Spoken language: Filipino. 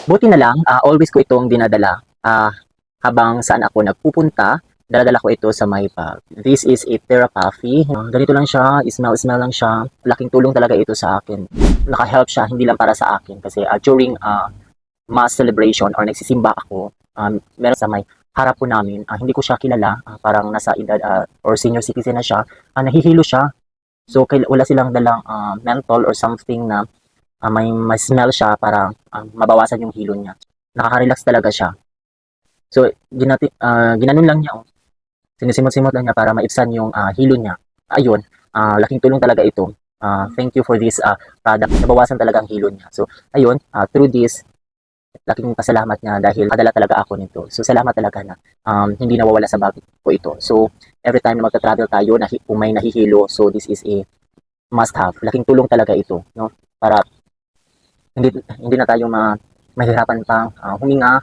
Buti na lang, always ko itong dinadala, habang saan ako nagpupunta, dala ko ito sa my bag. This is a Therapy. Ganito lang siya, smell lang siya. Laking tulong talaga ito sa akin. Naka-help siya, hindi lang para sa akin. Kasi during mass celebration or nagsisimba ako, meron sa may harap po namin, hindi ko siya kilala, parang nasa edad or senior citizen na siya, nahihilo siya. So, wala silang dalang menthol or something na may smell siya para mabawasan yung hilo niya. Nakaka-relax talaga siya. So, ginanon lang niya, oh. Sinisimot-simot lang niya para maibsan yung hilo niya. Ayun, laking tulong talaga ito. Thank you for this product. Nabawasan talaga ang hilo niya. So, ayun, through this, laking pasalamat niya dahil kadala talaga ako nito. So, salamat talaga na hindi nawawala sa bag ko ito. So, every time na magta-travel tayo, kung may nahihilo, so this is a must have. Laking tulong talaga ito, no? Para hindi hindi na tayo mahirapan pang huminga